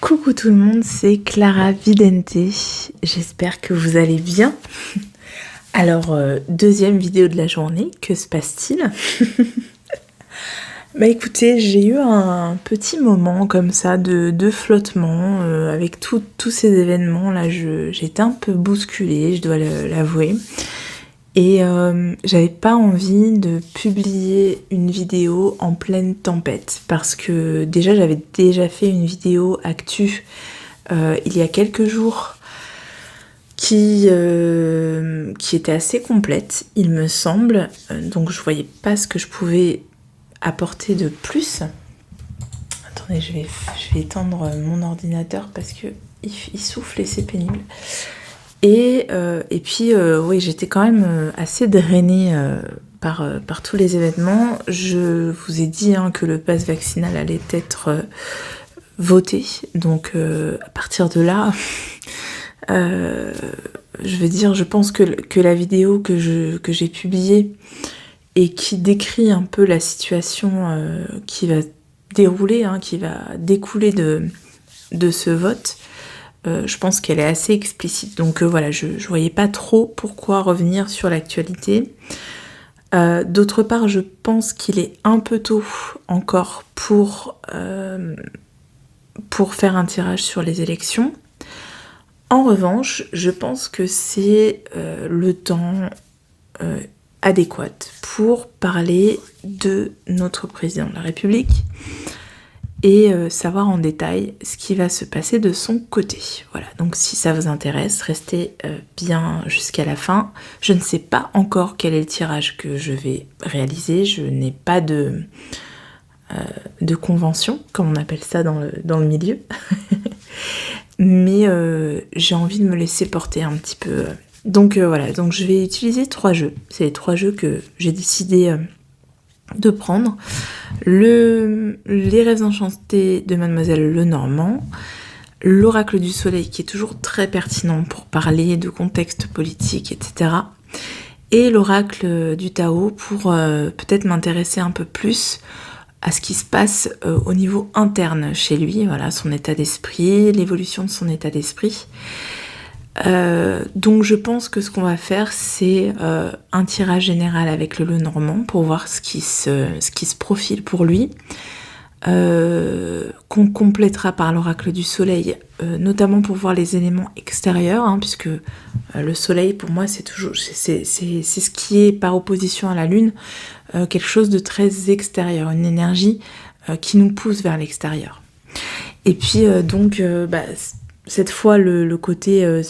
Coucou tout le monde, c'est Clara Vidente, j'espère que vous allez bien. Alors, deuxième vidéo de la journée, que se passe-t-il? Bah écoutez, j'ai eu un petit moment comme ça de flottement avec tous ces événements là, j'étais un peu bousculée, je dois l'avouer. Et j'avais pas envie de publier une vidéo en pleine tempête parce que j'avais déjà fait une vidéo actu il y a quelques jours qui était assez complète, il me semble. Donc je voyais pas ce que je pouvais apporter de plus. Attendez, je vais éteindre mon ordinateur parce que il souffle et c'est pénible. Et puis, oui, j'étais quand même assez drainée par tous les événements. Je vous ai dit que le pass vaccinal allait être voté. Donc, à partir de là, je veux dire, je pense que la vidéo que j'ai publiée et qui décrit un peu la situation qui va dérouler, qui va découler de ce vote, je pense qu'elle est assez explicite. Donc voilà, je voyais pas trop pourquoi revenir sur l'actualité. D'autre part, je pense qu'il est un peu tôt encore pour faire un tirage sur les élections. En revanche, je pense que c'est le temps adéquat pour parler de notre président de la République et savoir en détail ce qui va se passer de son côté. Voilà, donc si ça vous intéresse, restez bien jusqu'à la fin. Je ne sais pas encore quel est le tirage que je vais réaliser, je n'ai pas de convention, comme on appelle ça dans le milieu. Mais j'ai envie de me laisser porter un petit peu. Donc voilà, donc je vais utiliser 3 jeux. C'est les 3 jeux que j'ai décidé de prendre. Les rêves enchantés de Mademoiselle Lenormand, l'oracle du soleil qui est toujours très pertinent pour parler de contexte politique, etc. Et l'oracle du Tao pour peut-être m'intéresser un peu plus à ce qui se passe au niveau interne chez lui, voilà, son état d'esprit, l'évolution de son état d'esprit. Donc je pense que ce qu'on va faire, c'est un tirage général avec le Lenormand pour voir ce qui se profile pour lui, qu'on complétera par l'oracle du soleil, notamment pour voir les éléments extérieurs, puisque le soleil pour moi c'est ce qui est par opposition à la lune, quelque chose de très extérieur, une énergie qui nous pousse vers l'extérieur. Et puis cette fois le côté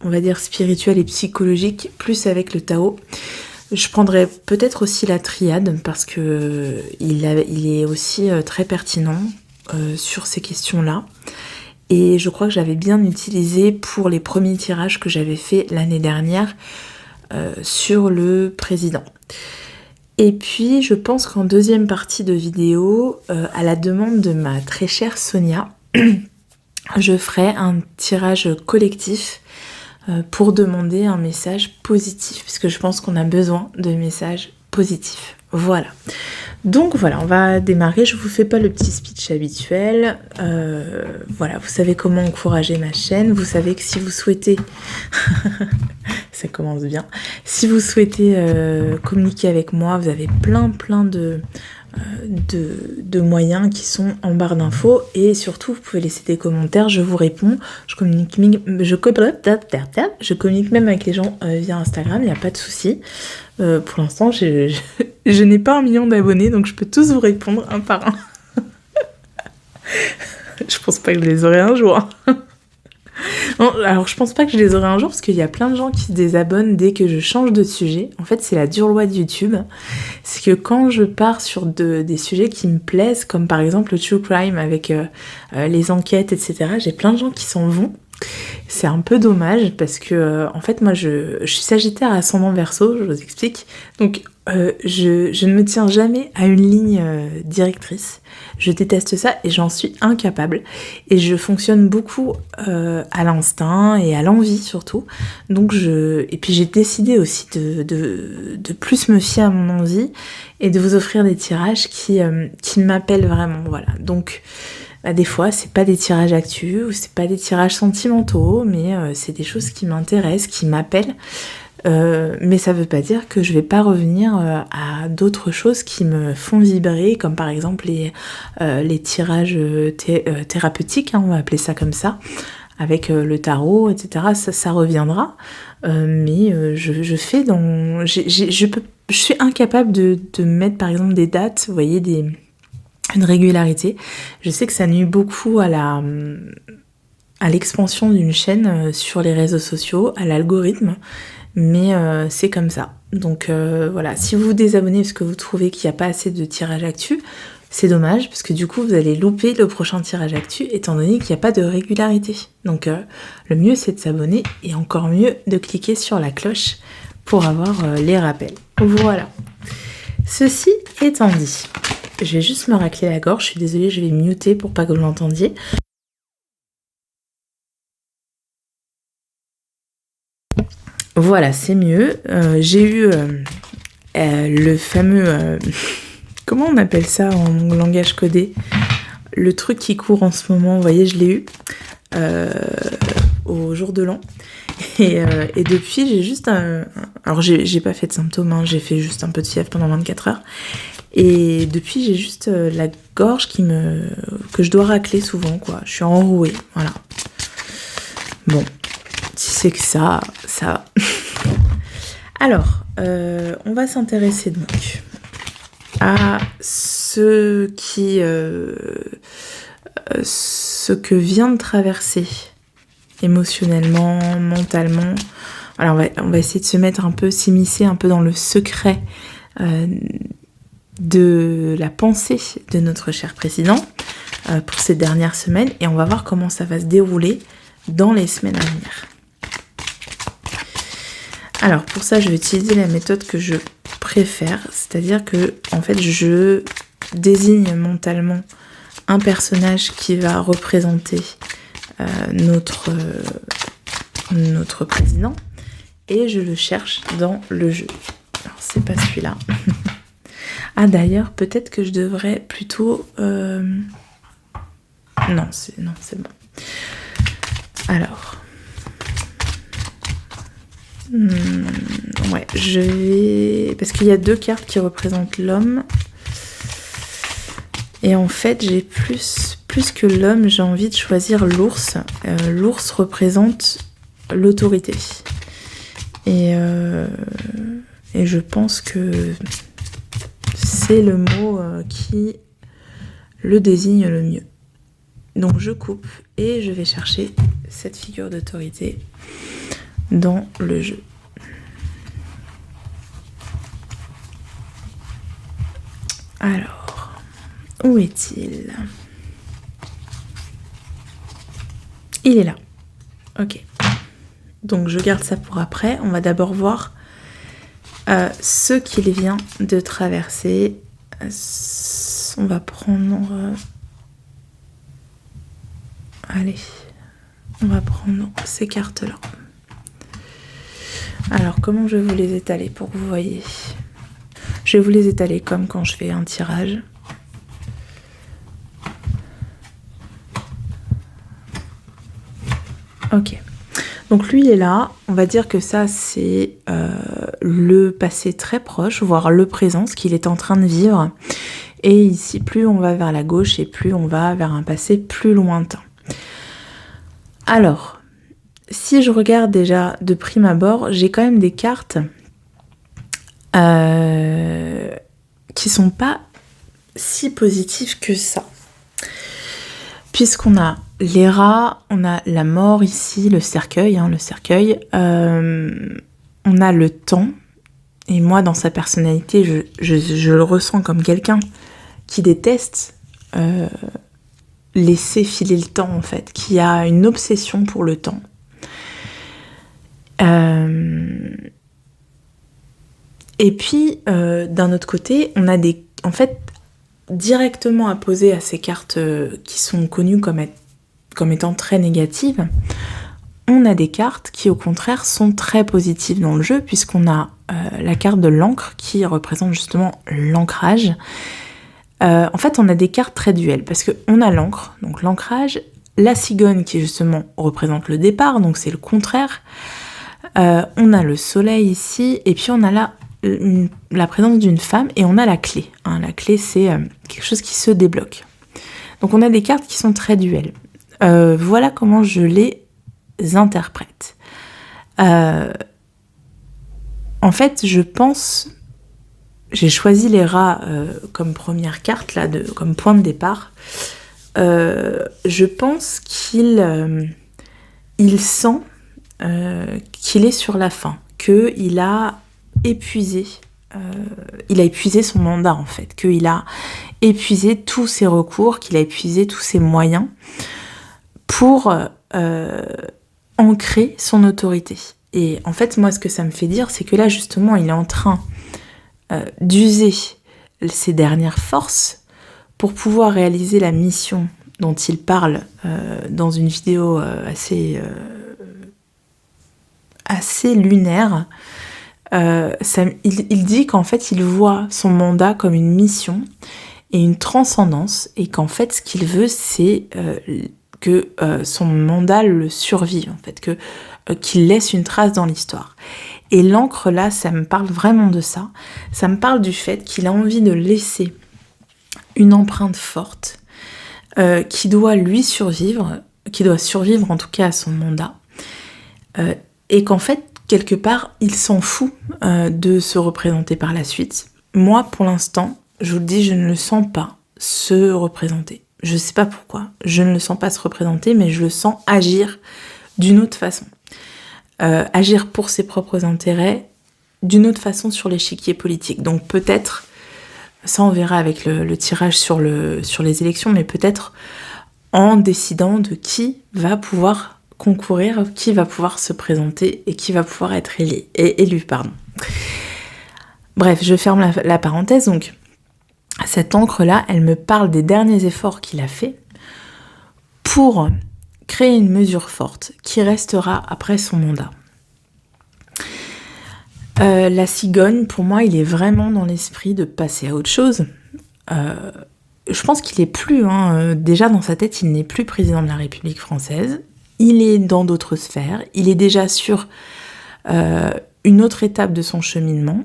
on va dire spirituel et psychologique, plus avec le Tao. Je prendrais peut-être aussi la triade parce que il est aussi très pertinent sur ces questions-là. Et je crois que j'avais bien utilisé pour les premiers tirages que j'avais fait l'année dernière sur le président. Et puis je pense qu'en deuxième partie de vidéo, à la demande de ma très chère Sonia, je ferai un tirage collectif pour demander un message positif, puisque je pense qu'on a besoin de messages positifs. Voilà. Donc voilà, on va démarrer. Je vous fais pas le petit speech habituel. Voilà, vous savez comment encourager ma chaîne. Vous savez que si vous souhaitez... ça commence bien. Si vous souhaitez communiquer avec moi, vous avez plein de moyens qui sont en barre d'infos, et surtout vous pouvez laisser des commentaires, je vous réponds, je communique même avec les gens via Instagram, il n'y a pas de souci. Pour l'instant je n'ai pas 1 million d'abonnés, donc je peux tous vous répondre un par un. Je pense pas que je les aurai un jour. Non, alors je pense pas que je les aurai un jour parce qu'il y a plein de gens qui se désabonnent dès que je change de sujet. En fait, c'est la dure loi de YouTube. C'est que quand je pars sur des sujets qui me plaisent, comme par exemple le true crime avec les enquêtes, etc., j'ai plein de gens qui s'en vont. C'est un peu dommage parce que en fait moi je suis Sagittaire ascendant Verseau, je vous explique. Donc je ne me tiens jamais à une ligne directrice. Je déteste ça et j'en suis incapable. Et je fonctionne beaucoup à l'instinct et à l'envie surtout. Donc et puis j'ai décidé aussi de plus me fier à mon envie et de vous offrir des tirages qui m'appellent vraiment. Voilà. Donc des fois c'est pas des tirages actus ou c'est pas des tirages sentimentaux, mais c'est des choses qui m'intéressent, qui m'appellent. Mais ça veut pas dire que je vais pas revenir à d'autres choses qui me font vibrer, comme par exemple les tirages thérapeutiques, hein, on va appeler ça comme ça, avec le tarot, etc. Ça reviendra. Mais je fais dans... je suis incapable de mettre par exemple des dates, vous voyez, une régularité. Je sais que ça nuit beaucoup à l'expansion d'une chaîne sur les réseaux sociaux, à l'algorithme, mais c'est comme ça. Donc voilà, si vous vous désabonnez parce que vous trouvez qu'il n'y a pas assez de tirage actu, c'est dommage, parce que du coup vous allez louper le prochain tirage actu, étant donné qu'il n'y a pas de régularité. Donc le mieux c'est de s'abonner, et encore mieux de cliquer sur la cloche pour avoir les rappels. Voilà. Ceci étant dit, je vais juste me racler la gorge, je suis désolée, je vais muter pour pas que vous l'entendiez. Voilà, c'est mieux. J'ai eu le fameux... comment on appelle ça en langage codé? Le truc qui court en ce moment, vous voyez, je l'ai eu au jour de l'an. Et depuis, j'ai juste alors, j'ai pas fait de symptômes, hein, j'ai fait juste un peu de fièvre pendant 24 heures. Et depuis, j'ai juste la gorge que je dois racler souvent, quoi. Je suis enrouée, voilà. Bon, si c'est que ça... Alors, on va s'intéresser donc à ce que vient de traverser émotionnellement, mentalement. Alors on va essayer de se mettre un peu, s'immiscer un peu dans le secret de la pensée de notre cher président pour ces dernières semaines, et on va voir comment ça va se dérouler dans les semaines à venir. Alors pour ça, je vais utiliser la méthode que je préfère, c'est-à-dire que en fait je désigne mentalement un personnage qui va représenter notre président, et je le cherche dans le jeu. Alors c'est pas celui-là. Ah d'ailleurs, peut-être que je devrais plutôt... Non, c'est bon. Alors... ouais, je vais... Parce qu'il y a 2 cartes qui représentent l'homme. Et en fait, j'ai plus que l'homme, j'ai envie de choisir l'ours. L'ours représente l'autorité. Et je pense que c'est le mot qui le désigne le mieux. Donc je coupe et je vais chercher cette figure d'autorité dans le jeu. Alors, où est-il ? Il est là. Ok. Donc je garde ça pour après. On va d'abord voir ce qu'il vient de traverser. On va prendre... Allez. On va prendre ces cartes-là. Alors, comment je vais vous les étaler pour que vous voyez ? Je vais vous les étaler comme quand je fais un tirage. Ok. Donc lui est là. On va dire que ça, c'est le passé très proche, voire le présent, ce qu'il est en train de vivre. Et ici, plus on va vers la gauche et plus on va vers un passé plus lointain. Alors, si je regarde déjà de prime abord, j'ai quand même des cartes qui sont pas si positives que ça. Puisqu'on a les rats, on a la mort ici, le cercueil, on a le temps. Et moi, dans sa personnalité, je le ressens comme quelqu'un qui déteste laisser filer le temps, en fait, qui a une obsession pour le temps. Et puis, d'un autre côté, on a en fait, directement apposées à ces cartes qui sont connues comme étant très négatives, on a des cartes qui, au contraire, sont très positives dans le jeu, puisqu'on a la carte de l'encre qui représente justement l'ancrage. En fait, on a des cartes très duelles, parce qu'on a l'encre, donc l'ancrage, la cigogne qui justement représente le départ, donc c'est le contraire. On a le soleil ici, et puis on a la présence d'une femme, et on a la clé. Hein. La clé, c'est quelque chose qui se débloque. Donc on a des cartes qui sont très duelles. Voilà comment je les interprète. En fait, je pense... J'ai choisi les rats comme première carte, là, comme point de départ. Je pense qu'il sent qu'il est sur la fin, qu'il a épuisé son mandat, en fait, qu'il a épuisé tous ses recours, qu'il a épuisé tous ses moyens pour ancrer son autorité. Et en fait, moi, ce que ça me fait dire, c'est que là, justement, il est en train d'user ses dernières forces pour pouvoir réaliser la mission dont il parle dans une vidéo assez lunaire. Il dit qu'en fait, il voit son mandat comme une mission et une transcendance, et qu'en fait, ce qu'il veut, c'est que son mandat le survive, en fait, qu'il laisse une trace dans l'histoire. Et l'encre, là, ça me parle vraiment de ça. Ça me parle du fait qu'il a envie de laisser une empreinte forte qui doit lui survivre, qui doit survivre en tout cas à son mandat, et qu'en fait, quelque part, il s'en fout de se représenter par la suite. Moi, pour l'instant, je vous le dis, je ne le sens pas se représenter. Je ne sais pas pourquoi, je ne le sens pas se représenter, mais je le sens agir d'une autre façon. Agir pour ses propres intérêts, d'une autre façon sur l'échiquier politique. Donc peut-être, ça on verra avec le tirage sur les élections, mais peut-être en décidant de qui va pouvoir concourir, qui va pouvoir se présenter et qui va pouvoir être élu. Bref, je ferme la parenthèse. Donc cette encre-là, elle me parle des derniers efforts qu'il a fait pour créer une mesure forte qui restera après son mandat. La cigogne, pour moi, il est vraiment dans l'esprit de passer à autre chose. Je pense qu'il est plus, déjà dans sa tête, il n'est plus président de la République française. Il est dans d'autres sphères. Il est déjà sur une autre étape de son cheminement.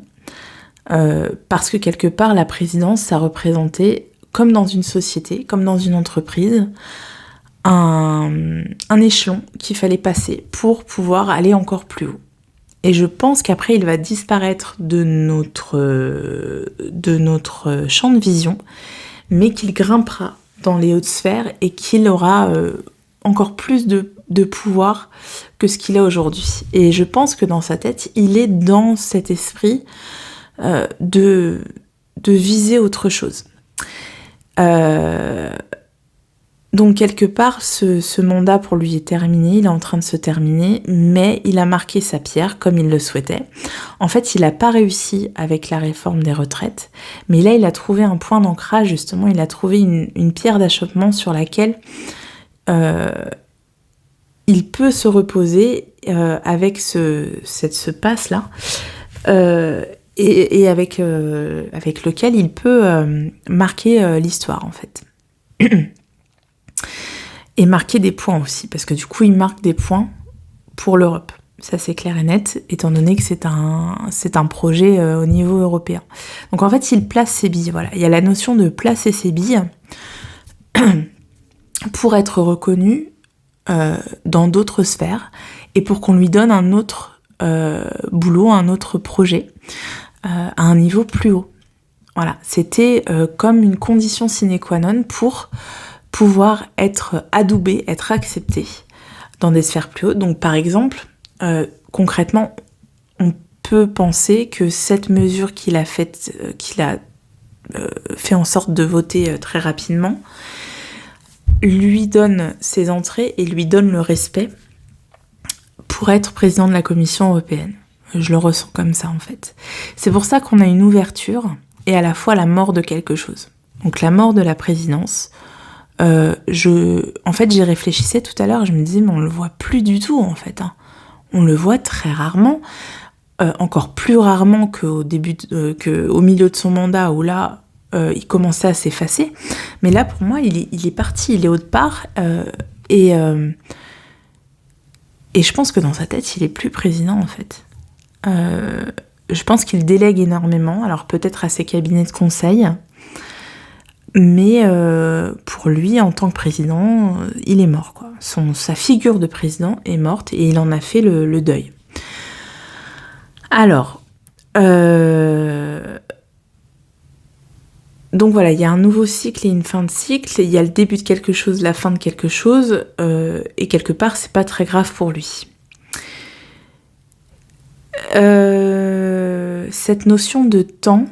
Parce que quelque part, la présidence, ça représentait, comme dans une société, comme dans une entreprise, un échelon qu'il fallait passer pour pouvoir aller encore plus haut. Et je pense qu'après, il va disparaître de notre champ de vision, mais qu'il grimpera dans les hautes sphères et qu'il aura encore plus de pouvoir que ce qu'il a aujourd'hui. Et je pense que dans sa tête, il est dans cet esprit de viser autre chose. Donc quelque part, ce mandat pour lui est terminé, il est en train de se terminer, mais il a marqué sa pierre comme il le souhaitait. En fait, il n'a pas réussi avec la réforme des retraites, mais là, il a trouvé un point d'ancrage, justement, il a trouvé une pierre d'achoppement sur laquelle il peut se reposer avec ce passe-là, et avec lequel il peut marquer l'histoire, en fait. Et marquer des points aussi, parce que du coup, il marque des points pour l'Europe. Ça, c'est clair et net, étant donné que c'est un projet au niveau européen. Donc en fait, il place ses billes. Voilà, il y a la notion de placer ses billes pour être reconnu dans d'autres sphères et pour qu'on lui donne un autre boulot, un autre projet à un niveau plus haut. Voilà, c'était comme une condition sine qua non pour pouvoir être adoubé, être accepté dans des sphères plus hautes. Donc par exemple, concrètement, on peut penser que cette mesure qu'il a fait en sorte de voter très rapidement, lui donne ses entrées et lui donne le respect pour être président de la Commission européenne. Je le ressens comme ça en fait. C'est pour ça qu'on a une ouverture et à la fois la mort de quelque chose. Donc la mort de la présidence. En fait, j'y réfléchissais tout à l'heure, je me disais, mais on le voit plus du tout, en fait. On le voit très rarement, encore plus rarement qu'au milieu de son mandat, où là, il commençait à s'effacer. Mais là, pour moi, il est parti, il est autre part. Et je pense que dans sa tête, il est plus président, en fait. Je pense qu'il délègue énormément, alors peut-être à ses cabinets de conseil, mais pour lui, en tant que président, il est mort, quoi. Sa figure de président est morte et il en a fait le deuil. Alors, donc voilà, il y a un nouveau cycle et une fin de cycle, il y a le début de quelque chose, la fin de quelque chose, et quelque part, c'est pas très grave pour lui. Cette notion de temps,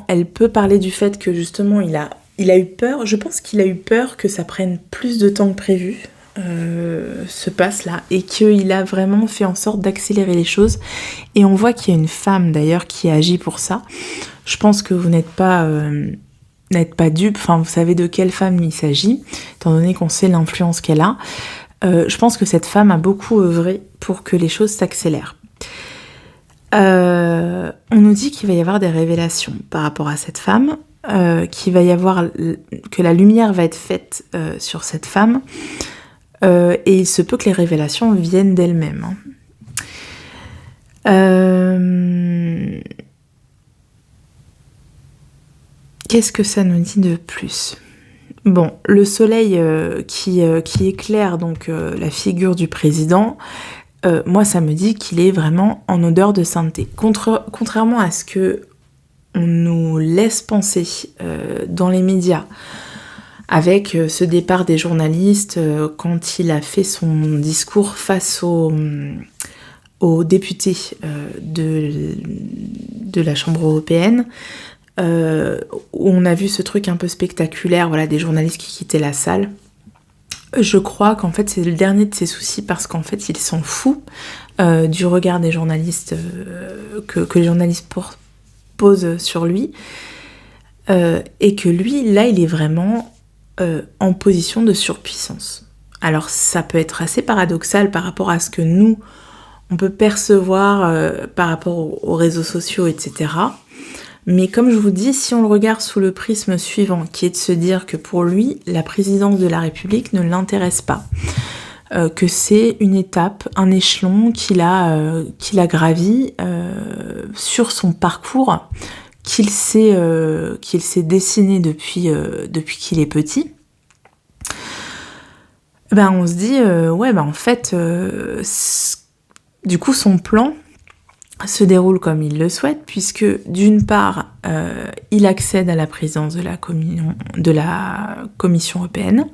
elle peut parler du fait que justement il a eu peur, je pense qu'il a eu peur que ça prenne plus de temps que prévu, ce passe-là, et qu'il a vraiment fait en sorte d'accélérer les choses. Et on voit qu'il y a une femme d'ailleurs qui agit pour ça. Je pense que vous n'êtes pas dupe, enfin vous savez de quelle femme il s'agit, étant donné qu'on sait l'influence qu'elle a. Je pense que cette femme a beaucoup œuvré pour que les choses s'accélèrent. On nous dit qu'il va y avoir des révélations par rapport à cette femme, que la lumière va être faite sur cette femme, et il se peut que les révélations viennent d'elle-même. Qu'est-ce que ça nous dit de plus ? Bon, le soleil qui éclaire donc la figure du président, moi ça me dit qu'il est vraiment en odeur de sainteté. Contrairement à ce que on nous laisse penser dans les médias, avec ce départ des journalistes quand il a fait son discours face aux députés de la Chambre européenne, où on a vu ce truc un peu spectaculaire, voilà, des journalistes qui quittaient la salle. Je crois qu'en fait c'est le dernier de ses soucis, parce qu'en fait il s'en fout du regard des journalistes, que les journalistes posent sur lui, et que lui, là, il est vraiment en position de surpuissance. Alors ça peut être assez paradoxal par rapport à ce que nous, on peut percevoir par rapport aux réseaux sociaux, etc. Mais comme je vous dis, si on le regarde sous le prisme suivant, qui est de se dire que pour lui, la présidence de la République ne l'intéresse pas, que c'est une étape, un échelon qu'il a gravi sur son parcours, qu'il s'est dessiné depuis qu'il est petit, ben on se dit, en fait, du coup son plan se déroule comme il le souhaite, puisque d'une part, il accède à la présidence de la Commission européenne,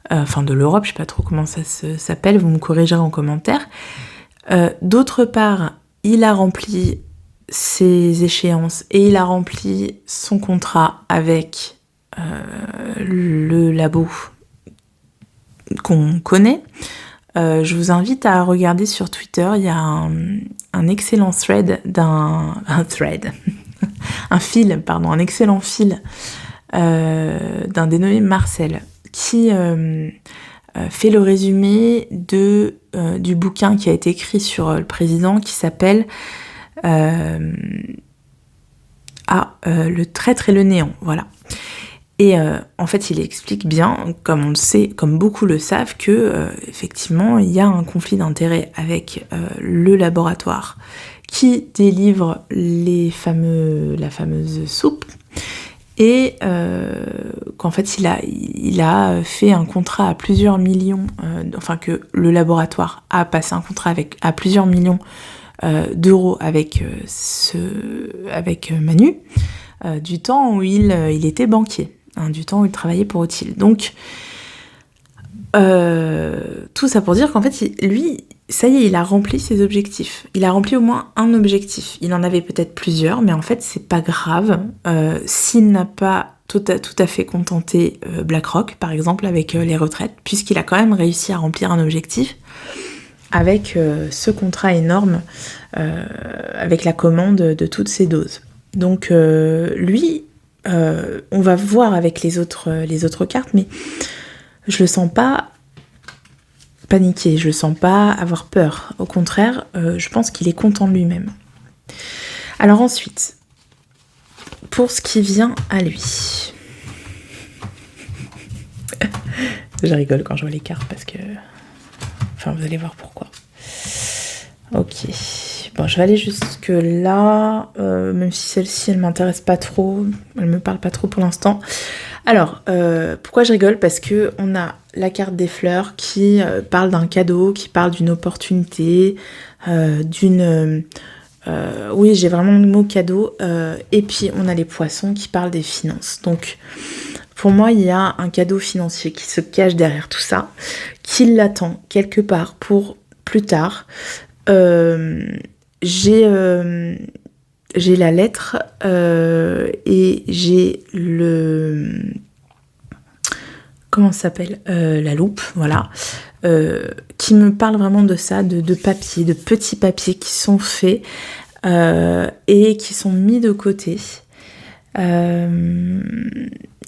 de l'Europe, je sais pas trop comment ça s'appelle, vous me corrigerez en commentaire. D'autre part, il a rempli ses échéances et il a rempli son contrat avec le labo qu'on connaît. Je vous invite à regarder sur Twitter, il y a un excellent thread un excellent fil d'un dénommé Marcel qui fait le résumé du bouquin qui a été écrit sur le président, qui s'appelle Le traître et le néant, voilà. Et en fait, il explique bien, comme on le sait, comme beaucoup le savent, que effectivement, il y a un conflit d'intérêts avec le laboratoire qui délivre la fameuse soupe, et qu'en fait, il a fait un contrat à plusieurs millions, que le laboratoire a passé un contrat à plusieurs millions d'euros avec Manu, du temps où il était banquier. Du temps où il travaillait pour Otil. Donc, tout ça pour dire qu'en fait, lui, ça y est, il a rempli ses objectifs. Il a rempli au moins un objectif. Il en avait peut-être plusieurs, mais en fait, c'est pas grave s'il n'a pas tout à fait contenté BlackRock, par exemple, avec les retraites, puisqu'il a quand même réussi à remplir un objectif avec ce contrat énorme, avec la commande de toutes ces doses. Donc, lui... on va voir avec les autres cartes, mais je le sens pas paniquer, je le sens pas avoir peur. Au contraire, je pense qu'il est content de lui-même. Alors ensuite, pour ce qui vient à lui. Je rigole quand je vois les cartes parce que... Enfin, vous allez voir pourquoi. Ok. Bon, je vais aller jusque là, même si celle-ci, elle m'intéresse pas trop. Elle me parle pas trop pour l'instant. Alors, pourquoi je rigole? Parce que on a la carte des fleurs qui parle d'un cadeau, qui parle d'une opportunité, d'une... oui, j'ai vraiment le mot cadeau. Et puis, on a les poissons qui parlent des finances. Donc, pour moi, il y a un cadeau financier qui se cache derrière tout ça, qui l'attend quelque part pour plus tard. J'ai la lettre et j'ai le... Comment ça s'appelle la loupe, voilà. Qui me parle vraiment de ça, de papier, de petits papiers qui sont faits et qui sont mis de côté.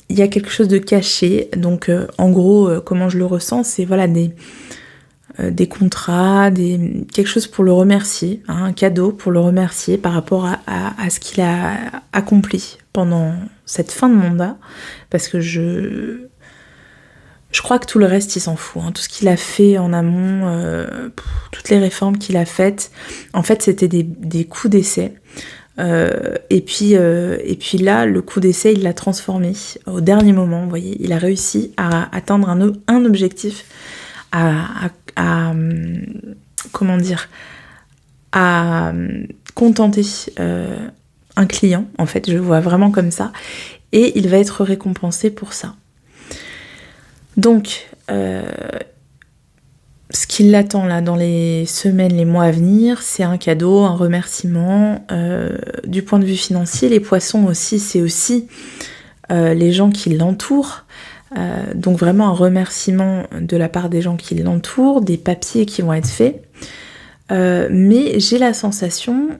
Il y a quelque chose de caché, donc en gros, comment je le ressens, c'est voilà des contrats, quelque chose pour le remercier, hein, un cadeau pour le remercier par rapport à ce qu'il a accompli pendant cette fin de mandat, parce que je crois que tout le reste il s'en fout, hein. Tout ce qu'il a fait en amont, toutes les réformes qu'il a faites, en fait c'était des coups d'essai. Et puis là, le coup d'essai, il l'a transformé au dernier moment, vous voyez, il a réussi à atteindre un objectif, comment dire, à contenter un client, en fait, je le vois vraiment comme ça, et il va être récompensé pour ça. Donc, ce qui l'attend là dans les semaines, les mois à venir, c'est un cadeau, un remerciement. Du point de vue financier, les poissons aussi, c'est aussi les gens qui l'entourent. Donc vraiment un remerciement de la part des gens qui l'entourent, des papiers qui vont être faits. Mais j'ai la sensation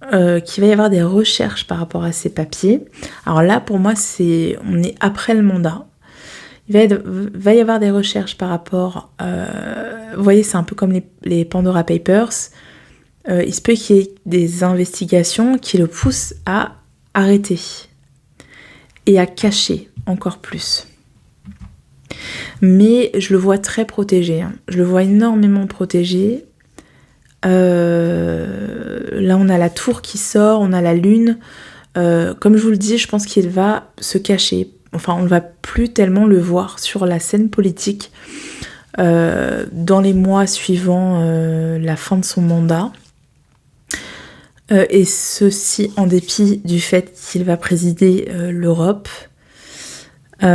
qu'il va y avoir des recherches par rapport à ces papiers. Alors là, pour moi, on est après le mandat. Il va y avoir des recherches par rapport... vous voyez, c'est un peu comme les Pandora Papers. Il se peut qu'il y ait des investigations qui le poussent à arrêter et à cacher encore plus. Mais je le vois très protégé. Hein. Je le vois énormément protégé. Là, on a la tour qui sort, on a la lune. Comme je vous le dis, je pense qu'il va se cacher. Enfin, on ne va plus tellement le voir sur la scène politique dans les mois suivant la fin de son mandat. Et ceci en dépit du fait qu'il va présider l'Europe. Je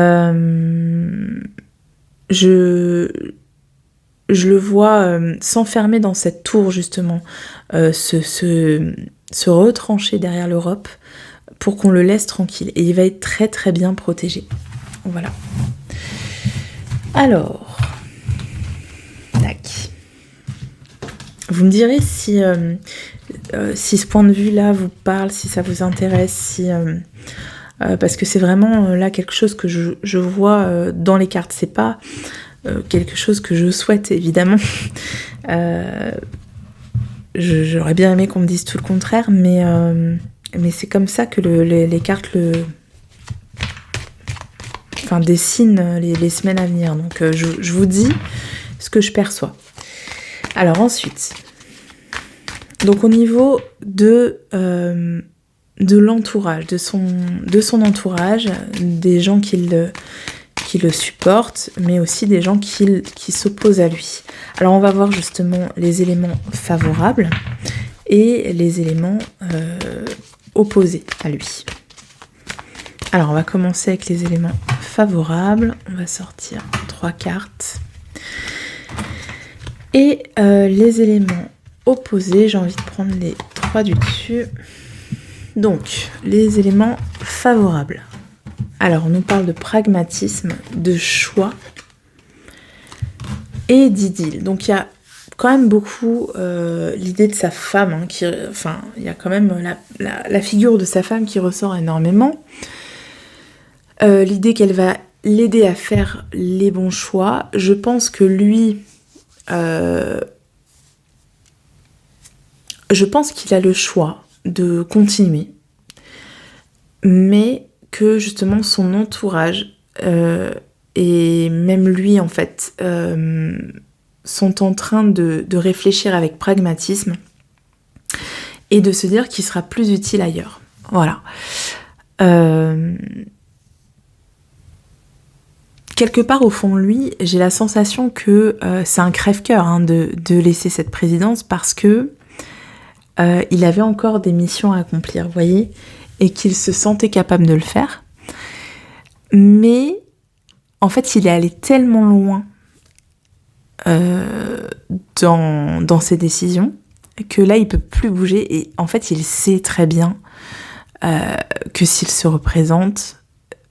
le vois s'enfermer dans cette tour justement, se retrancher derrière l'Europe pour qu'on le laisse tranquille. Et il va être très très bien protégé. Voilà. Alors, tac. Vous me direz si ce point de vue-là vous parle, si ça vous intéresse, parce que c'est vraiment là quelque chose que je vois dans les cartes. C'est pas quelque chose que je souhaite, évidemment. J'aurais bien aimé qu'on me dise tout le contraire, mais c'est comme ça que les cartes dessinent les semaines à venir. Donc je vous dis ce que je perçois. Alors ensuite, donc au niveau de l'entourage, de son entourage, des gens qui le supportent, mais aussi des gens qui s'opposent à lui. Alors on va voir justement les éléments favorables et les éléments opposés à lui. Alors on va commencer avec les éléments favorables. On va sortir 3 cartes. Et les éléments opposés, j'ai envie de prendre les 3 du dessus. Donc, les éléments favorables. Alors, on nous parle de pragmatisme, de choix et d'idylle. Donc, il y a quand même beaucoup l'idée de sa femme, hein, il y a quand même la figure de sa femme qui ressort énormément. L'idée qu'elle va l'aider à faire les bons choix. Je pense que lui... je pense qu'il a le choix de continuer, mais que justement son entourage et même lui en fait sont en train de réfléchir avec pragmatisme et de se dire qu'il sera plus utile ailleurs. Voilà. Quelque part au fond de lui, j'ai la sensation que c'est un crève-cœur de laisser cette présidence parce que il avait encore des missions à accomplir, vous voyez, et qu'il se sentait capable de le faire. Mais en fait, il est allé tellement loin dans ses décisions que là, il peut plus bouger. Et en fait, il sait très bien que s'il se représente,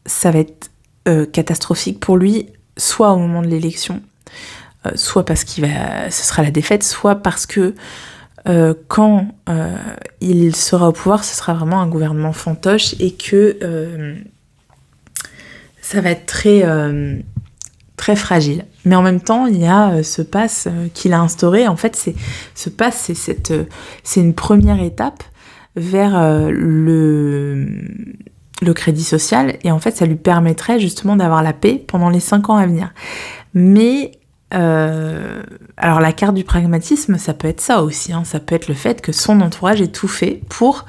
ça va être catastrophique pour lui, soit au moment de l'élection, soit parce ce sera la défaite, soit parce que quand il sera au pouvoir, ce sera vraiment un gouvernement fantoche et que ça va être très fragile. Mais en même temps, il y a ce pass qu'il a instauré. En fait, ce pass, c'est une première étape vers le crédit social. Et en fait, ça lui permettrait justement d'avoir la paix pendant les 5 ans à venir. Mais alors la carte du pragmatisme, ça peut être ça aussi. Ça peut être le fait que son entourage ait tout fait pour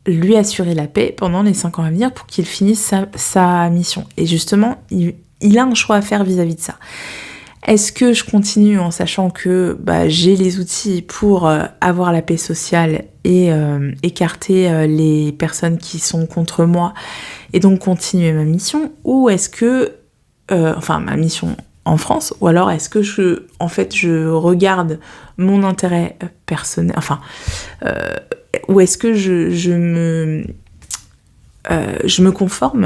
lui assurer la paix pendant les 5 ans à venir pour qu'il finisse sa mission. Et justement, il a un choix à faire vis-à-vis de ça. Est-ce que je continue en sachant que j'ai les outils pour avoir la paix sociale et écarter les personnes qui sont contre moi et donc continuer ma mission, ou est-ce que ma mission en France, ou alors est-ce que je regarde mon intérêt personnel, ou est-ce que je me conforme,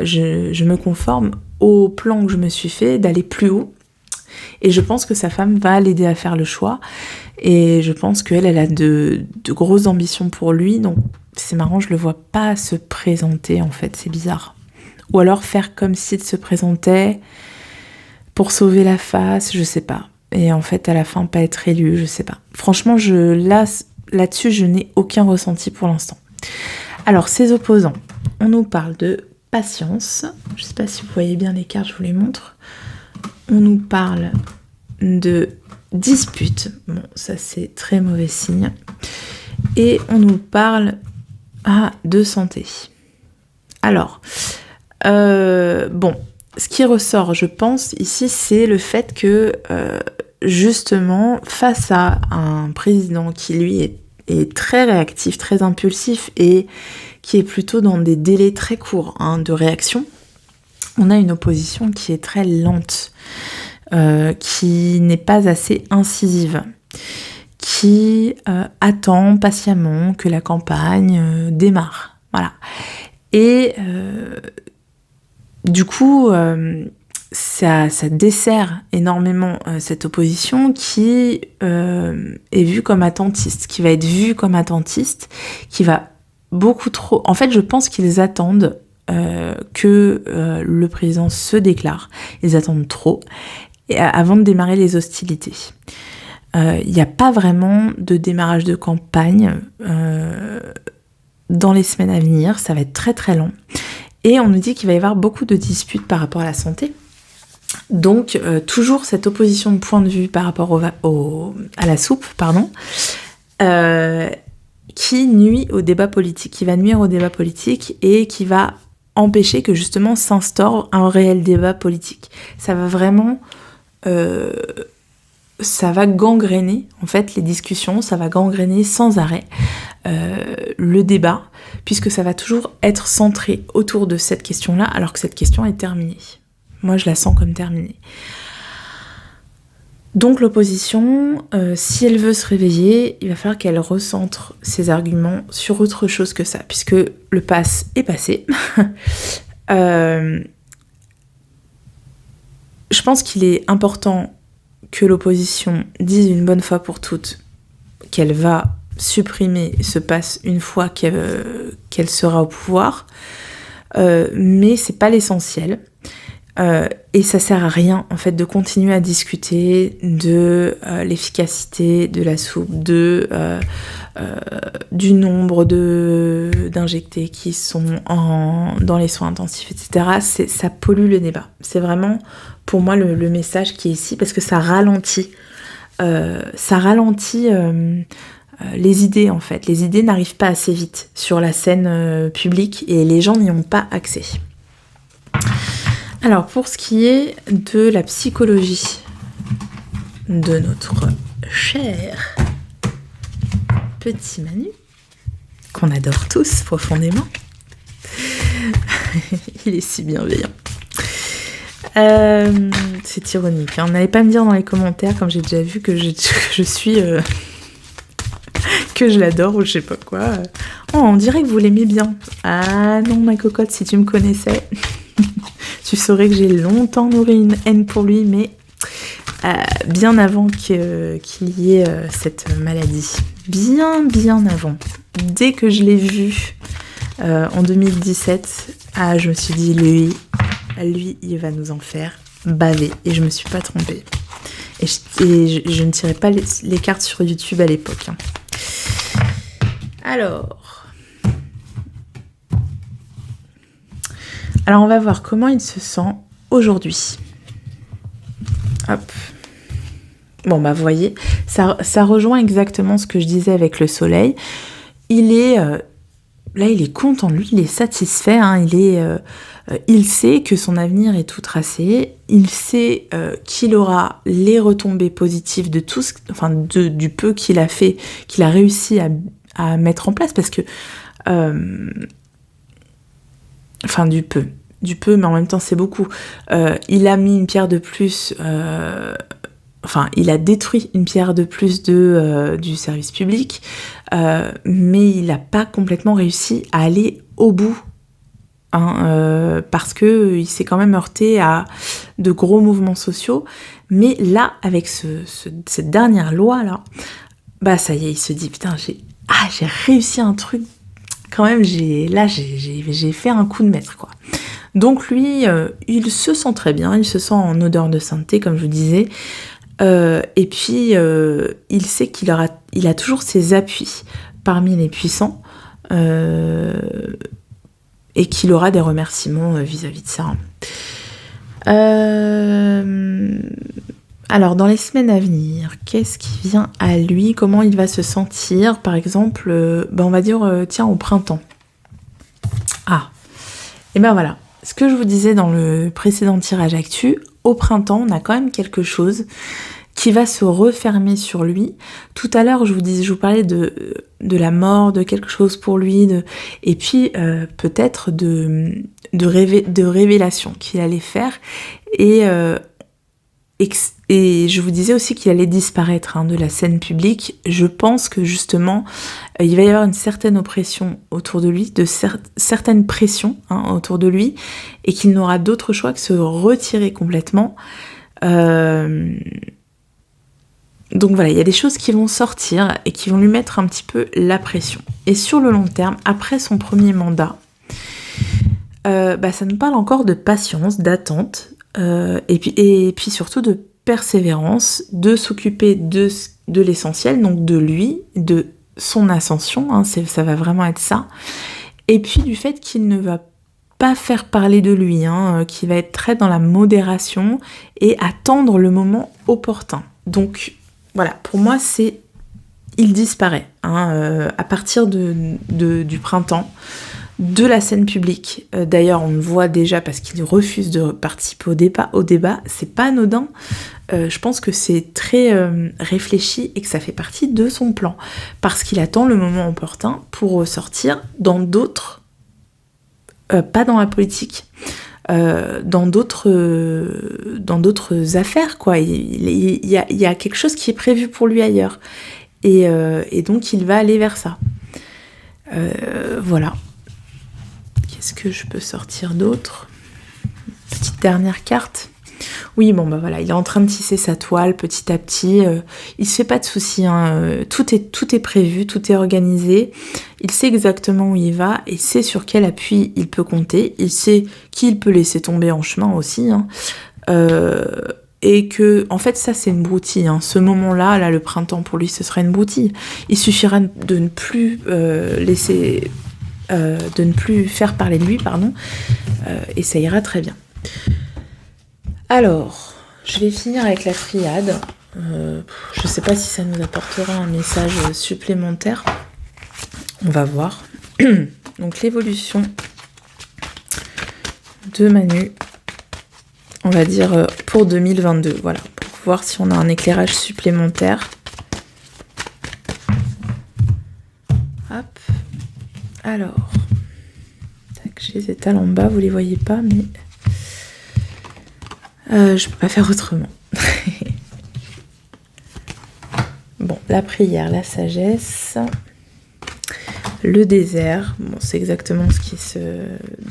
je me conforme au plan que je me suis fait d'aller plus haut. Et je pense que sa femme va l'aider à faire le choix. Et je pense qu'elle a de grosses ambitions pour lui. Donc c'est marrant, je le vois pas se présenter en fait, c'est bizarre. Ou alors faire comme s'il se présentait pour sauver la face, je sais pas. Et en fait à la fin pas être élu, je sais pas. Franchement, là-dessus je n'ai aucun ressenti pour l'instant. Alors ses opposants, on nous parle de patience. Je sais pas si vous voyez bien les cartes, je vous les montre. On nous parle de dispute. Bon, ça c'est très mauvais signe. Et on nous parle de santé. Alors, ce qui ressort, je pense, ici, c'est le fait que, justement, face à un président qui, lui, est très réactif, très impulsif et qui est plutôt dans des délais très courts de réaction, on a une opposition qui est très lente, qui n'est pas assez incisive, qui attend patiemment que la campagne démarre. Voilà. Et du coup, ça dessert énormément cette opposition qui est vue comme attentiste, qui va être vue comme attentiste, qui va beaucoup trop... En fait, je pense qu'ils attendent que le président se déclare. Ils attendent trop avant de démarrer les hostilités. Il n'y a pas vraiment de démarrage de campagne dans les semaines à venir. Ça va être très très long. Et on nous dit qu'il va y avoir beaucoup de disputes par rapport à la santé. Donc toujours cette opposition de point de vue par rapport à la soupe, qui nuit au débat politique, qui va nuire au débat politique et qui va empêcher que justement s'instaure un réel débat politique. Ça va vraiment... ça va gangréner en fait les discussions, ça va gangréner sans arrêt le débat, puisque ça va toujours être centré autour de cette question-là, alors que cette question est terminée. Moi, je la sens comme terminée. Donc l'opposition, si elle veut se réveiller, il va falloir qu'elle recentre ses arguments sur autre chose que ça, puisque le pass est passé. Je pense qu'il est important que l'opposition dise une bonne fois pour toutes qu'elle va supprimer ce pass une fois qu'elle sera au pouvoir, mais c'est pas l'essentiel. Et ça sert à rien en fait de continuer à discuter de l'efficacité de la soupe, du nombre d'injectés qui sont dans les soins intensifs, etc. Ça pollue le débat. C'est vraiment pour moi le message qui est ici, parce que ça ralentit les idées en fait. Les idées n'arrivent pas assez vite sur la scène publique et les gens n'y ont pas accès. Alors pour ce qui est de la psychologie de notre cher petit Manu, qu'on adore tous profondément, il est si bienveillant. C'est ironique, hein. N'allez pas me dire dans les commentaires, comme j'ai déjà vu, que je suis... que je l'adore ou je sais pas quoi. Oh, on dirait que vous l'aimez bien. Ah non, ma cocotte, si tu me connaissais, tu saurais que j'ai longtemps nourri une haine pour lui, mais bien avant qu'il y ait cette maladie. Bien avant. Dès que je l'ai vu en 2017, je me suis dit, lui, il va nous en faire baver. Et je me suis pas trompée. Et je ne tirais pas les cartes sur YouTube à l'époque. Hein. Alors, on va voir comment il se sent aujourd'hui. Hop. Bon, vous voyez, ça rejoint exactement ce que je disais avec le soleil. Il est content de lui, il est satisfait, hein, il sait que son avenir est tout tracé, il sait qu'il aura les retombées positives de tout du peu qu'il a fait, qu'il a réussi à mettre en place, parce que du peu, mais en même temps c'est beaucoup. Il a mis une pierre de plus, il a détruit une pierre de plus du service public, mais il n'a pas complètement réussi à aller au bout, hein, parce que il s'est quand même heurté à de gros mouvements sociaux. Mais là, avec cette dernière loi là, ça y est, il se dit putain, j'ai réussi un truc. Quand même, j'ai fait un coup de maître, quoi. Donc lui, il se sent très bien, il se sent en odeur de sainteté, comme je vous disais. Et puis, il sait qu'il a toujours ses appuis parmi les puissants, et qu'il aura des remerciements vis-à-vis de ça. Alors, dans les semaines à venir, qu'est-ce qui vient à lui? Comment il va se sentir? Par exemple, on va dire, au printemps. Et voilà. Ce que je vous disais dans le précédent tirage actu, au printemps, on a quand même quelque chose qui va se refermer sur lui. Tout à l'heure, je vous parlais de la mort, de quelque chose pour lui, et puis peut-être de révélation qu'il allait faire, et je vous disais aussi qu'il allait disparaître de la scène publique. Je pense que justement, il va y avoir une certaine oppression autour de lui, certaines pressions autour de lui, et qu'il n'aura d'autre choix que se retirer complètement. Donc voilà, il y a des choses qui vont sortir et qui vont lui mettre un petit peu la pression. Et sur le long terme, après son premier mandat, ça nous parle encore de patience, d'attente, et puis surtout de persévérance, de s'occuper de l'essentiel, donc de lui, de son ascension, ça va vraiment être ça, et puis du fait qu'il ne va pas faire parler de lui, qu'il va être très dans la modération et attendre le moment opportun. Donc voilà, pour moi il disparaît à partir du printemps, de la scène publique. D'ailleurs, on le voit déjà parce qu'il refuse de participer au débat. C'est pas anodin. Je pense que c'est très réfléchi et que ça fait partie de son plan. Parce qu'il attend le moment opportun pour ressortir dans d'autres... pas dans la politique, dans d'autres affaires, quoi. Il y a quelque chose qui est prévu pour lui ailleurs. Et donc, il va aller vers ça. Voilà. Qu'est-ce que je peux sortir d'autre? Petite dernière carte. Oui, voilà, il est en train de tisser sa toile petit à petit. Il se fait pas de soucis, tout est prévu, tout est organisé. il sait exactement où il va et sait sur quel appui il peut compter, il sait qui il peut laisser tomber en chemin aussi, hein. Et que, en fait, ça c'est une broutille, hein. Ce moment-là, là, le printemps pour lui, ce serait une broutille. Il suffira de ne plus de ne plus faire parler de lui, pardon, et ça ira très bien. Alors, je vais finir avec la triade. Je sais pas si ça nous apportera un message supplémentaire. On va voir. Donc l'évolution de Manu, on va dire pour 2022, voilà, pour voir si on a un éclairage supplémentaire. Hop. Alors, tac, je les étale en bas, vous les voyez pas, mais je peux pas faire autrement. Bon, la prière, la sagesse, le désert, bon, c'est exactement ce qui se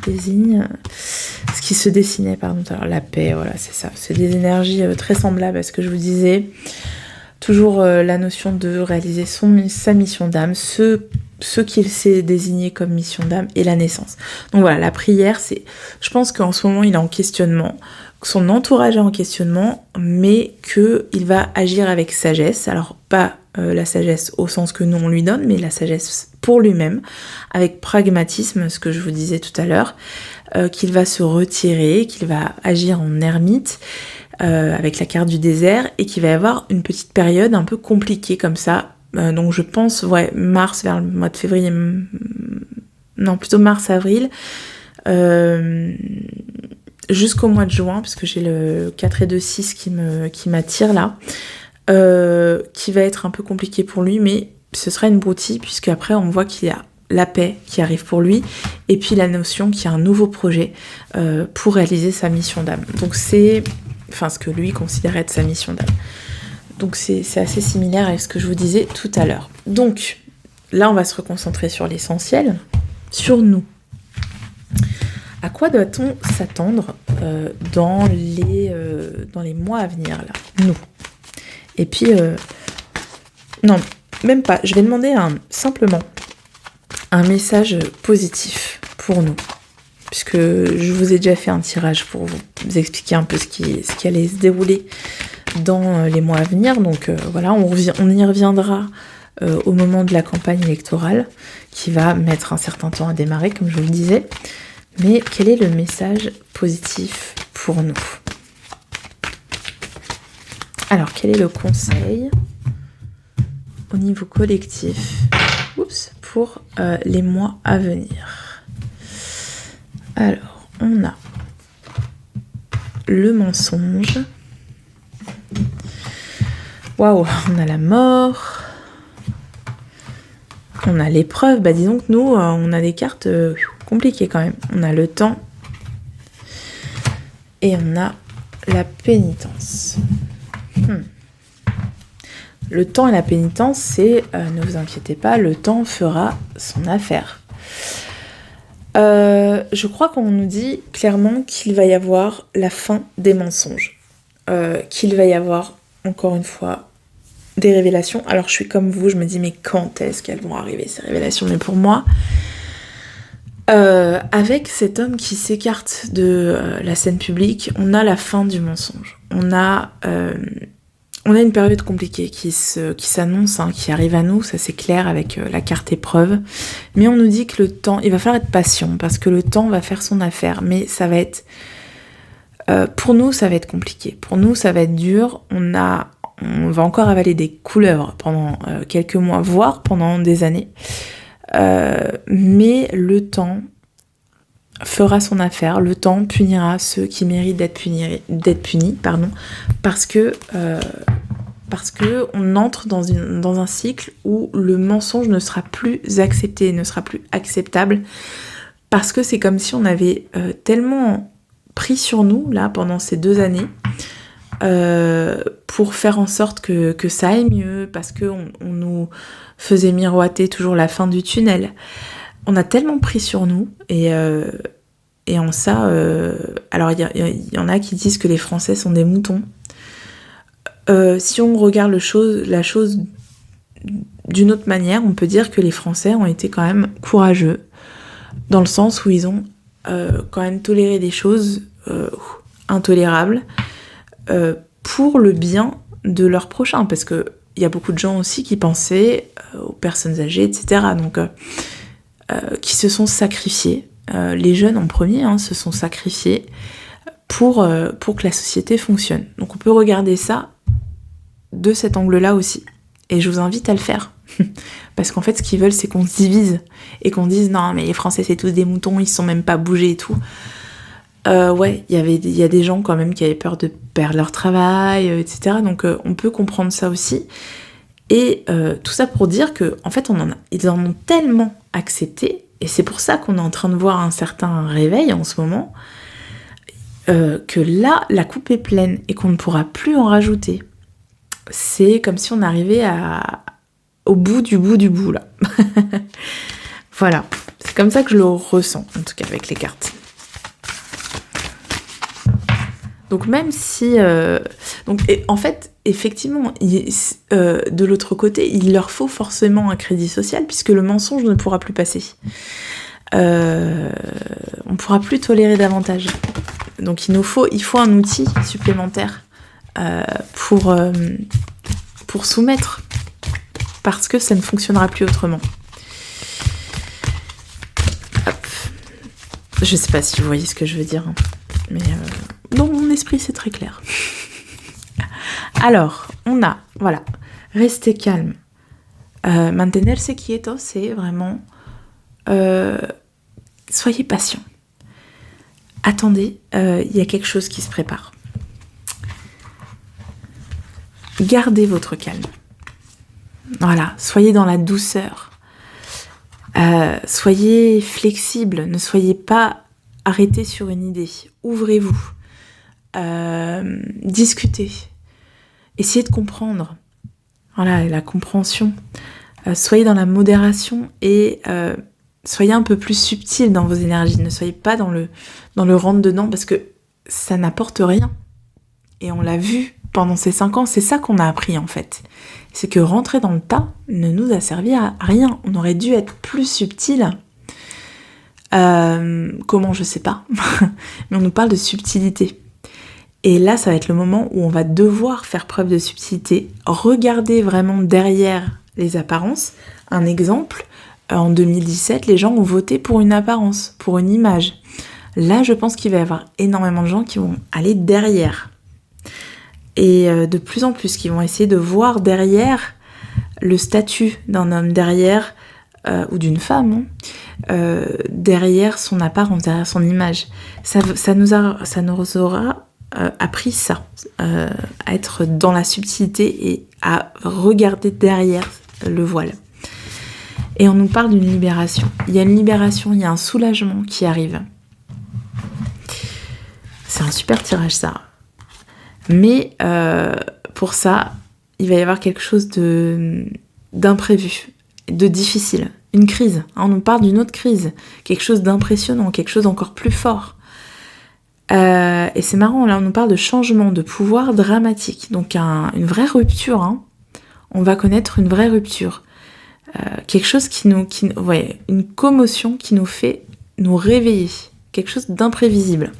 désigne, ce qui se dessinait, pardon, alors la paix, voilà, c'est ça, c'est des énergies très semblables à ce que je vous disais, toujours la notion de réaliser sa mission d'âme, ce qu'il s'est désigné comme mission d'âme et la naissance. Donc voilà, la prière, c'est, je pense qu'en ce moment il est en questionnement, son entourage est en questionnement, mais qu'il va agir avec sagesse. Alors pas la sagesse au sens que nous on lui donne, mais la sagesse pour lui-même, avec pragmatisme, ce que je vous disais tout à l'heure, qu'il va se retirer, qu'il va agir en ermite, avec la carte du désert, et qu'il va y avoir une petite période un peu compliquée comme ça. Donc je pense, ouais, mars, vers le mois de février, non, plutôt mars-avril, jusqu'au mois de juin, parce que j'ai le 4 et 2, 6 qui m'attire là, qui va être un peu compliqué pour lui, mais ce sera une broutille, puisque après on voit qu'il y a la paix qui arrive pour lui, et puis la notion qu'il y a un nouveau projet pour réaliser sa mission d'âme. Donc c'est, enfin ce que lui considérait être sa mission d'âme. Donc c'est assez similaire à ce que je vous disais tout à l'heure. Donc là on va se reconcentrer sur l'essentiel, sur nous. À quoi doit-on s'attendre dans les mois à venir, là, nous? Et puis, non, même pas, je vais demander simplement un message positif pour nous, puisque je vous ai déjà fait un tirage pour vous expliquer un peu ce qui allait se dérouler dans les mois à venir. Donc voilà, on y reviendra au moment de la campagne électorale, qui va mettre un certain temps à démarrer, comme je vous le disais. Mais quel est le message positif pour nous? Alors, quel est le conseil au niveau collectif pour les mois à venir? Alors, on a le mensonge. Waouh, on a la mort. On a l'épreuve. Bah disons que nous, on a des cartes compliquées quand même. On a le temps. Et on a la pénitence. Le temps et la pénitence, c'est, ne vous inquiétez pas, le temps fera son affaire. Je crois qu'on nous dit clairement qu'il va y avoir la fin des mensonges. Qu'il va y avoir, encore une fois, des révélations. Alors je suis comme vous, je me dis mais quand est-ce qu'elles vont arriver ces révélations? Mais pour moi, avec cet homme qui s'écarte de la scène publique, on a la fin du mensonge. On a une période compliquée qui s'annonce, hein, qui arrive à nous, ça c'est clair avec la carte épreuve. Mais on nous dit que le temps, il va falloir être patient parce que le temps va faire son affaire. Mais ça va être, pour nous, ça va être compliqué. Pour nous, ça va être dur. On va encore avaler des couleuvres pendant quelques mois, voire pendant des années. Mais le temps fera son affaire, le temps punira ceux qui méritent d'être punis, parce que on entre dans un cycle où le mensonge ne sera plus accepté, ne sera plus acceptable, parce que c'est comme si on avait tellement pris sur nous, là, pendant ces 2 années, pour faire en sorte que ça aille mieux, parce qu'on nous faisait miroiter toujours la fin du tunnel. On a tellement pris sur nous, et en ça, alors il y en a qui disent que les Français sont des moutons. Si on regarde la chose d'une autre manière, on peut dire que les Français ont été quand même courageux, dans le sens où ils ont quand même toléré des choses intolérables pour le bien de leurs prochains, parce que il y a beaucoup de gens aussi qui pensaient aux personnes âgées, etc. Donc, qui se sont sacrifiés. Les jeunes en premier se sont sacrifiés pour que la société fonctionne. Donc on peut regarder ça de cet angle-là aussi. Et je vous invite à le faire. Parce qu'en fait, ce qu'ils veulent, c'est qu'on se divise. Et qu'on dise, non, mais les Français, c'est tous des moutons, ils se sont même pas bougés et tout. Ouais, il y a des gens quand même qui avaient peur de perdre leur travail, etc. Donc on peut comprendre ça aussi. Et tout ça pour dire que, en fait, ils en ont tellement accepté, et c'est pour ça qu'on est en train de voir un certain réveil en ce moment, que là, la coupe est pleine et qu'on ne pourra plus en rajouter. C'est comme si on arrivait au bout du bout, là. Voilà, c'est comme ça que je le ressens, en tout cas avec les cartes. Donc même si... en fait, effectivement, de l'autre côté, il leur faut forcément un crédit social, puisque le mensonge ne pourra plus passer. On ne pourra plus tolérer davantage. Donc il faut un outil supplémentaire pour soumettre, parce que ça ne fonctionnera plus autrement. Hop. Je sais pas si vous voyez ce que je veux dire, mais dans mon esprit c'est très clair. Alors, on a, voilà, rester calme. Mantenerse quieto, c'est vraiment soyez patient. Attendez, il y a quelque chose qui se prépare. Gardez votre calme. Voilà, soyez dans la douceur. Soyez flexible, ne soyez pas arrêtés sur une idée. Ouvrez-vous. Discutez. Essayez de comprendre. Voilà, la compréhension. Soyez dans la modération et soyez un peu plus subtil dans vos énergies. Ne soyez pas dans le rentre-dedans, parce que ça n'apporte rien. Et on l'a vu pendant ces 5 ans, c'est ça qu'on a appris en fait. C'est que rentrer dans le tas ne nous a servi à rien. On aurait dû être plus subtil. Comment, je sais pas. Mais on nous parle de subtilité. Et là, ça va être le moment où on va devoir faire preuve de subtilité. Regarder vraiment derrière les apparences. Un exemple, en 2017, les gens ont voté pour une apparence, pour une image. Là, je pense qu'il va y avoir énormément de gens qui vont aller derrière. Et de plus en plus, qui vont essayer de voir derrière le statut d'un homme, derrière, ou d'une femme, derrière son apparence, derrière son image. Ça nous aura appris ça, à être dans la subtilité et à regarder derrière le voile. Et on nous parle d'une libération. Il y a une libération, il y a un soulagement qui arrive. C'est un super tirage, ça. Mais pour ça, il va y avoir quelque chose d'imprévu, de difficile. Une crise. On nous parle d'une autre crise. Quelque chose d'impressionnant, quelque chose d'encore plus fort. Et c'est marrant, là on nous parle de changement, de pouvoir dramatique. Donc une vraie rupture. On va connaître une vraie rupture. Quelque chose une commotion qui nous fait nous réveiller. Quelque chose d'imprévisible.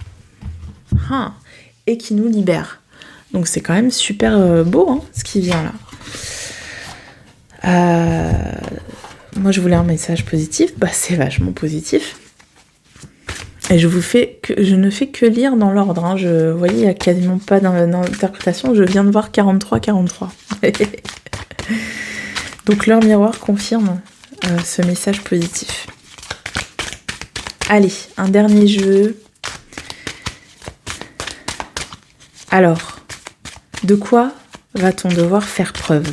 Et qui nous libère. Donc c'est quand même super beau ce qui vient là. Moi je voulais un message positif, c'est vachement positif. Et je ne fais que lire dans l'ordre. Vous voyez, il n'y a quasiment pas d'interprétation. Je viens de voir 43. Donc l'heure miroir confirme ce message positif. Allez, un dernier jeu. Alors, de quoi va-t-on devoir faire preuve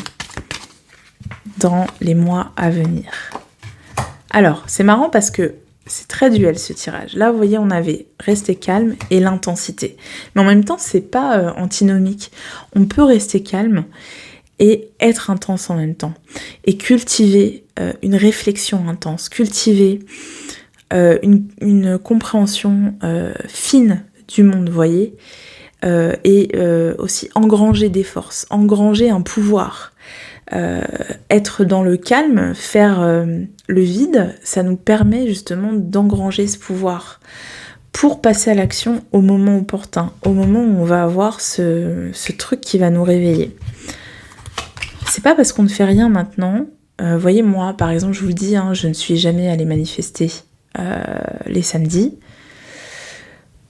dans les mois à venir? Alors, c'est marrant parce que c'est très duel ce tirage. Là, vous voyez, on avait rester calme et l'intensité. Mais en même temps, c'est pas antinomique. On peut rester calme et être intense en même temps. Et cultiver une réflexion intense, cultiver une compréhension fine du monde, vous voyez, et aussi engranger des forces, engranger un pouvoir. être dans le calme, faire le vide, ça nous permet justement d'engranger ce pouvoir pour passer à l'action au moment opportun, au moment où on va avoir ce truc qui va nous réveiller. C'est pas parce qu'on ne fait rien maintenant. Voyez, moi, par exemple, je vous le dis, je ne suis jamais allée manifester les samedis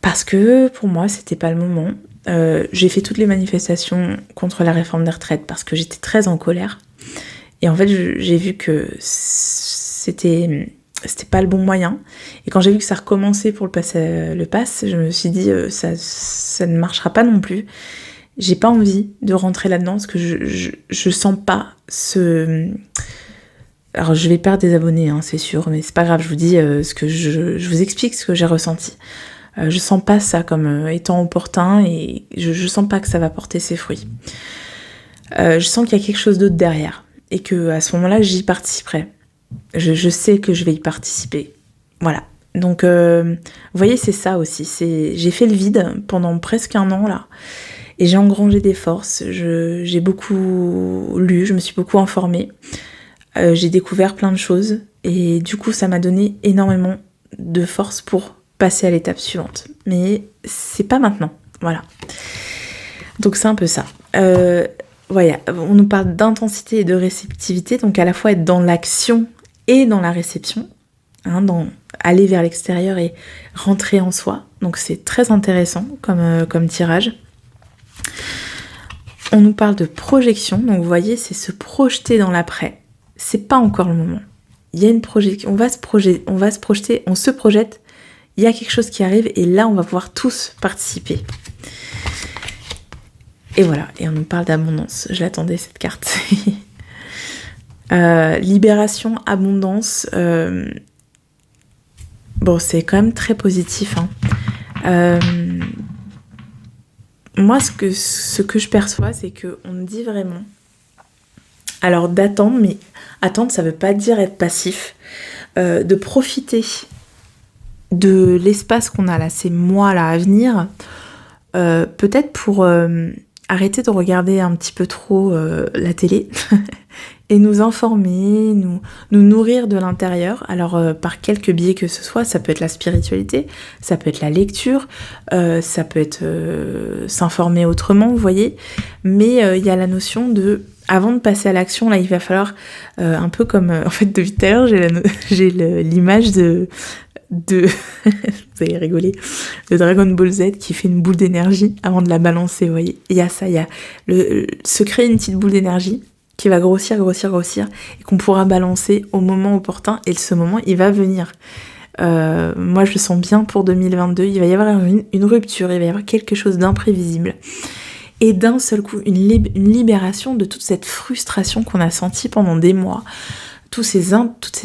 parce que pour moi, c'était pas le moment. J'ai fait toutes les manifestations contre la réforme des retraites parce que j'étais très en colère. Et en fait, j'ai vu que c'était pas le bon moyen. Et quand j'ai vu que ça recommençait pour le pass, je me suis dit ça ne marchera pas non plus. J'ai pas envie de rentrer là-dedans parce que je sens pas ce... Alors je vais perdre des abonnés, c'est sûr, mais c'est pas grave, je vous dis je vous explique ce que j'ai ressenti. Je sens pas ça comme étant opportun et je sens pas que ça va porter ses fruits. Je sens qu'il y a quelque chose d'autre derrière et que à ce moment-là, j'y participerai. Je sais que je vais y participer. Voilà. Donc, vous voyez, c'est ça aussi. J'ai fait le vide pendant presque 1 an, là. Et j'ai engrangé des forces. J'ai beaucoup lu, je me suis beaucoup informée. J'ai découvert plein de choses. Et du coup, ça m'a donné énormément de force pour passer à l'étape suivante. Mais c'est pas maintenant. Voilà. Donc, c'est un peu ça. Voilà, on nous parle d'intensité et de réceptivité. Donc, à la fois être dans l'action et dans la réception. Dans aller vers l'extérieur et rentrer en soi. Donc c'est très intéressant comme tirage. On nous parle de projection, donc vous voyez, c'est se projeter dans l'après. C'est pas encore le moment. Il y a une projection, on va se projeter, on se projette, il y a quelque chose qui arrive et là on va pouvoir tous participer. Et voilà, et on nous parle d'abondance. Je l'attendais cette carte. Libération, abondance... Bon, c'est quand même très positif. Moi, ce que je perçois, c'est qu'on me dit vraiment... Alors, d'attendre, mais attendre, ça veut pas dire être passif. De profiter de l'espace qu'on a là, ces mois-là à venir, peut-être pour arrêter de regarder un petit peu trop la télé et nous informer, nous nourrir de l'intérieur. Alors par quelques biais que ce soit, ça peut être la spiritualité, ça peut être la lecture, ça peut être s'informer autrement, vous voyez. Mais il y a la notion de, avant de passer à l'action, là il va falloir un peu comme, en fait depuis tout à l'heure j'ai l'image de vous allez rigoler, le Dragon Ball Z qui fait une boule d'énergie avant de la balancer, vous voyez. Il y a ça, il y a se créer une petite boule d'énergie qui va grossir et qu'on pourra balancer au moment opportun et ce moment il va venir. Moi je le sens bien pour 2022, il va y avoir une rupture, il va y avoir quelque chose d'imprévisible et d'un seul coup une libération de toute cette frustration qu'on a sentie pendant des mois. Toutes ces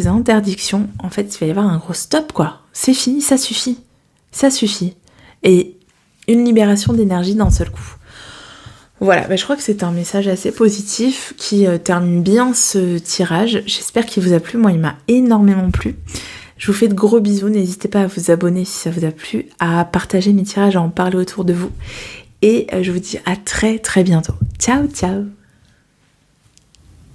interdictions, en fait, il va y avoir un gros stop, quoi. C'est fini, ça suffit. Et une libération d'énergie d'un seul coup. Voilà, je crois que c'est un message assez positif qui termine bien ce tirage. J'espère qu'il vous a plu. Moi, il m'a énormément plu. Je vous fais de gros bisous. N'hésitez pas à vous abonner si ça vous a plu, à partager mes tirages, à en parler autour de vous. Et je vous dis à très très bientôt. Ciao, ciao.